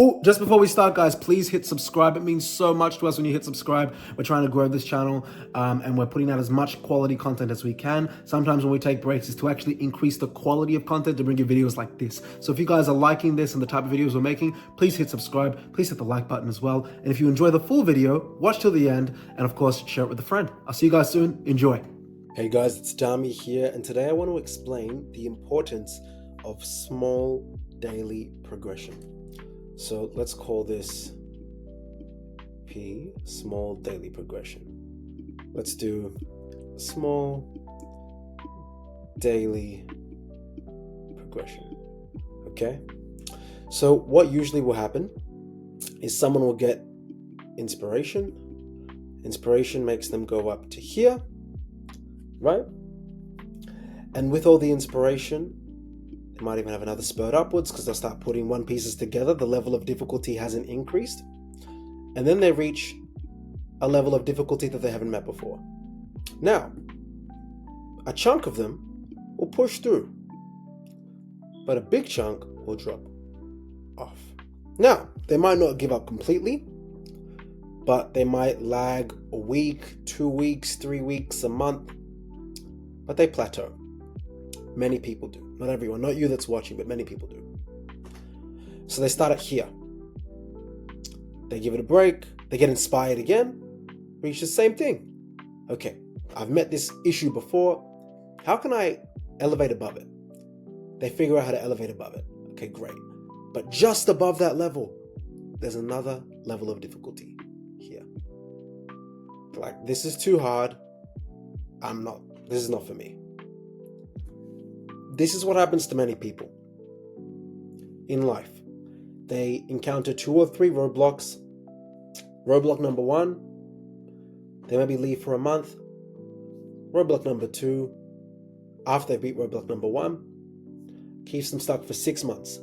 Oh, just before we start, guys, please hit subscribe. It means so much to us when you hit subscribe. We're trying to grow this channel and we're putting out as much quality content as we can. Sometimes when we take breaks is to actually increase the quality of content to bring you videos like this. So if you guys are liking this and the type of videos we're making, please hit subscribe. Please hit the like button as well. And if you enjoy the full video, watch till the end. And of course, share it with a friend. I'll see you guys soon. Enjoy. Hey guys, it's Dami here. And today I want to explain the importance of small daily progression. So let's call this P, small daily progression. Let's do small daily progression. Okay? So what usually will happen is someone will get inspiration. Inspiration makes them go up to here, right? And with all the inspiration, they might even have another spurt upwards because they'll start putting one pieces together. The level of difficulty hasn't increased. And then they reach a level of difficulty that they haven't met before. Now, a chunk of them will push through, but a big chunk will drop off. Now, they might not give up completely, but they might lag a week, 2 weeks, 3 weeks, a month, but they plateau. Many people do. Not everyone, not you that's watching, but many people do. So they start at here. They give it a break. They get inspired again. Reach the same thing. Okay, I've met this issue before. How can I elevate above it? They figure out how to elevate above it. Okay, great. But just above that level, there's another level of difficulty here. Like, this is too hard. This is not for me. This is what happens to many people in life. They encounter 2 or 3 roadblocks. Roadblock number 1, they maybe leave for a month. Roadblock number 2, after they beat roadblock number 1, keeps them stuck for 6 months,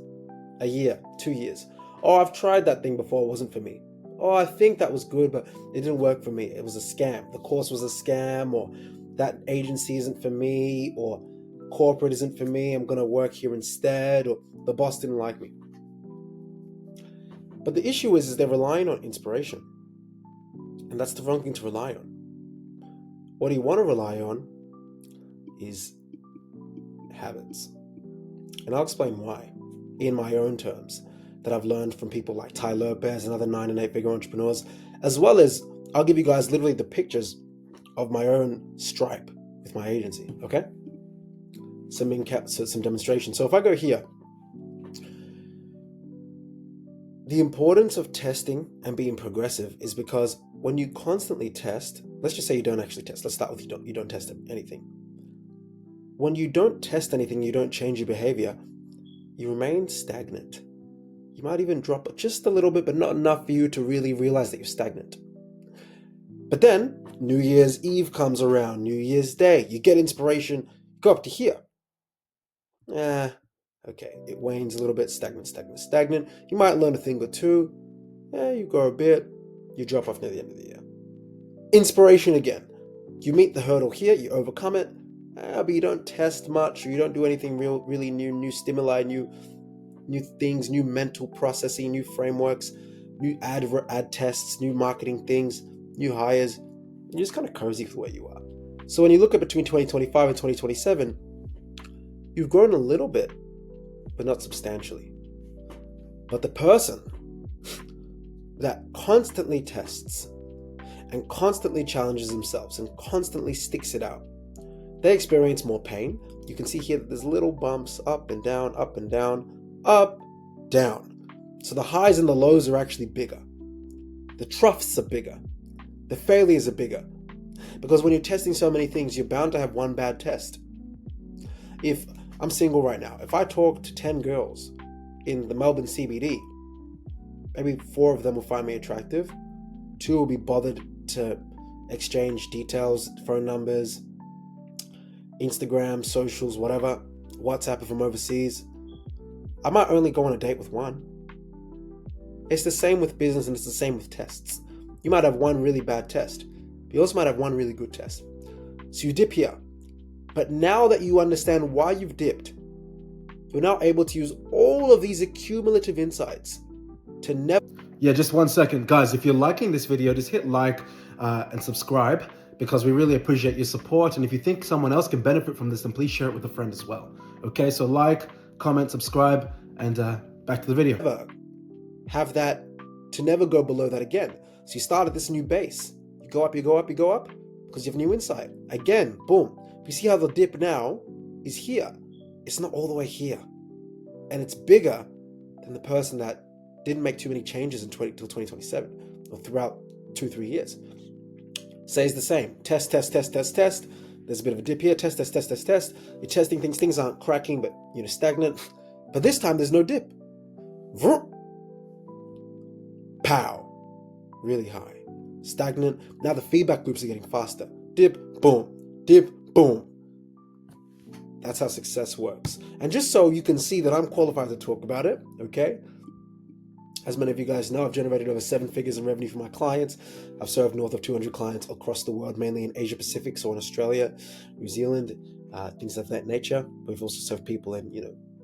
a year, 2 years. Oh, I've tried that thing before, it wasn't for me. Oh, I think that was good, but it didn't work for me. It was a scam. The course was a scam, or that agency isn't for me, or corporate isn't for me, I'm going to work here instead, or the boss didn't like me. But the issue is they're relying on inspiration. And that's the wrong thing to rely on. What you want to rely on is habits. And I'll explain why in my own terms that I've learned from people like Ty Lopez and other 9 and 8 figure entrepreneurs, as well as I'll give you guys literally the pictures of my own Stripe with my agency, okay? Some demonstration. So if I go here, the importance of testing and being progressive is because when you constantly test, let's just say you don't actually test. Let's start with you don't test anything. When you don't test anything, you don't change your behavior, you remain stagnant. You might even drop just a little bit, but not enough for you to really realize that you're stagnant. But then New Year's Eve comes around, New Year's Day, you get inspiration, go up to here. Okay, it wanes a little bit, stagnant. You might learn a thing or two. You grow a bit, you drop off near the end of the year. Inspiration again. You meet the hurdle here, you overcome it, but you don't test much, or you don't do anything really new stimuli, new things, new mental processing, new frameworks, new ad tests, new marketing things, new hires. You're just kind of cozy for where you are. So when you look at between 2025 and 2027, you've grown a little bit, but not substantially. But the person that constantly tests and constantly challenges themselves and constantly sticks it out, they experience more pain. You can see here that there's little bumps up and down, up and down, up, down. So the highs and the lows are actually bigger. The troughs are bigger. The failures are bigger. Because when you're testing so many things, you're bound to have one bad test. If I'm single right now, if I talk to 10 girls in the Melbourne CBD, maybe 4 of them will find me attractive, 2 will be bothered to exchange details, phone numbers, Instagram, socials, whatever, WhatsApp if I'm overseas. I might only go on a date with 1. It's the same with business, and it's the same with tests. You might have 1 really bad test, but you also might have 1 really good test. So you dip here. But now that you understand why you've dipped, you're now able to use all of these accumulative insights to never... Yeah, just 1 second. Guys, if you're liking this video, just hit like and subscribe, because we really appreciate your support. And if you think someone else can benefit from this, then please share it with a friend as well. Okay, so like, comment, subscribe, and back to the video. have that, to never go below that again. So you start at this new base. You go up, you go up, you go up, because you have new insight. Again, boom. You see how the dip now is here. It's not all the way here. And it's bigger than the person that didn't make too many changes till 2027, or throughout 2-3 years. Stays the same. Test, test, test, test, test. There's a bit of a dip here. Test, test, test, test, test. You're testing things. Things aren't cracking, but stagnant. But this time there's no dip. Vroom. Pow. Really high. Stagnant. Now the feedback loops are getting faster. Dip, boom. Dip, boom. That's how success works. And just so you can see that I'm qualified to talk about it, okay? As many of you guys know, I've generated over 7 figures in revenue for my clients. I've served north of 200 clients across the world, mainly in Asia Pacific, so in Australia, New Zealand, things of that nature. We've also served people in,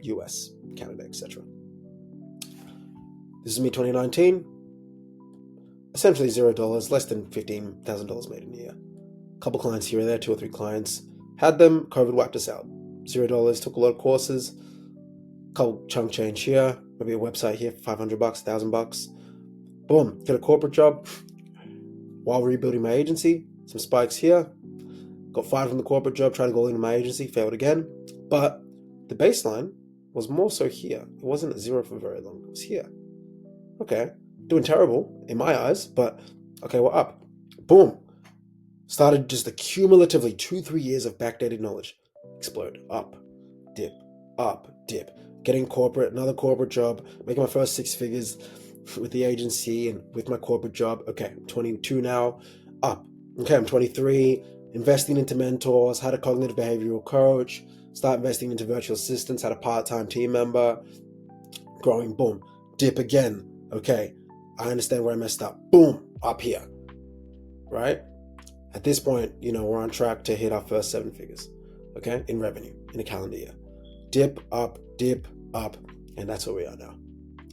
US, Canada, etc. This is me 2019. Essentially $0, less than $15,000 made in a year. A couple clients here and there, 2 or 3 clients. Had them, COVID wiped us out. $0, took a lot of courses, couple chunk change here, maybe a website here for $500, $1,000. Boom, get a corporate job while rebuilding my agency. Some spikes here. Got fired from the corporate job, tried to go into my agency, failed again. But the baseline was more so here. It wasn't at 0 for very long. It was here. Okay, doing terrible in my eyes, but okay, we're up. Boom. Started just accumulatively 2-3 years of backdated knowledge. Explode. Up, dip, getting corporate, another corporate job, making my first 6 figures with the agency and with my corporate job. Okay, I'm 22 now, up. Okay, I'm 23, investing into mentors, had a cognitive behavioral coach, start investing into virtual assistants, had a part-time team member, growing, boom, dip again. Okay, I understand where I messed up. Boom, up here, right? At this point, we're on track to hit our first 7 figures, okay, in revenue in a calendar year. Dip, up, and that's where we are now,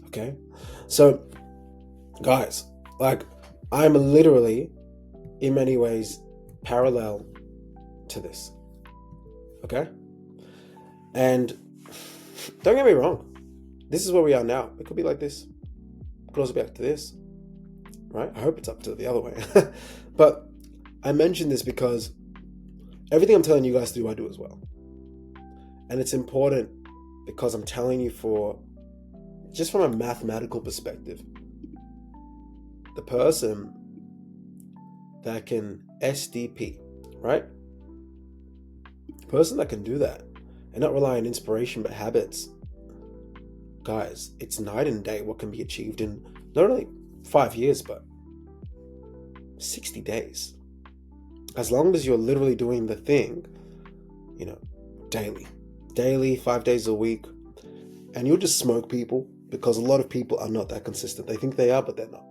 okay? So, guys, I'm literally, in many ways, parallel to this, okay? And don't get me wrong, this is where we are now. It could be like this. It could also be up to this, right? I hope it's up to the other way. But I mention this because everything I'm telling you guys to do, I do as well. And it's important because I'm telling you just from a mathematical perspective, the person that can SDP, right? The person that can do that and not rely on inspiration but habits, guys, it's night and day what can be achieved in not only 5 years, but 60 days. As long as you're literally doing the thing, daily, 5 days a week, and you'll just smoke people, because a lot of people are not that consistent. They think they are, but they're not.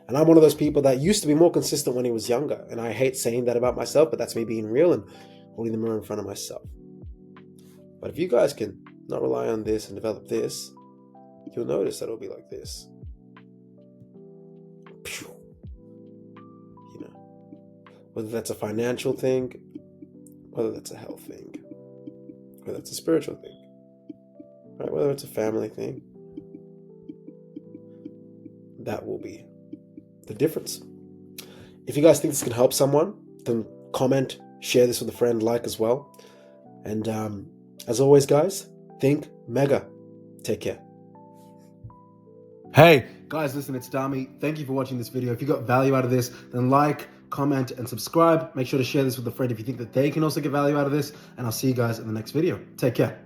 And I'm one of those people that used to be more consistent when he was younger. And I hate saying that about myself, but that's me being real and holding the mirror in front of myself. But if you guys can not rely on this and develop this, you'll notice that it'll be like this. Whether that's a financial thing, whether that's a health thing, whether it's a spiritual thing, right? Whether it's a family thing, that will be the difference. If you guys think this can help someone, then comment, share this with a friend, like as well. And as always, guys, think mega. Take care. Hey, guys, listen, it's Dami. Thank you for watching this video. If you got value out of this, then like, comment, and subscribe. Make sure to share this with a friend if you think that they can also get value out of this. And I'll see you guys in the next video. Take care.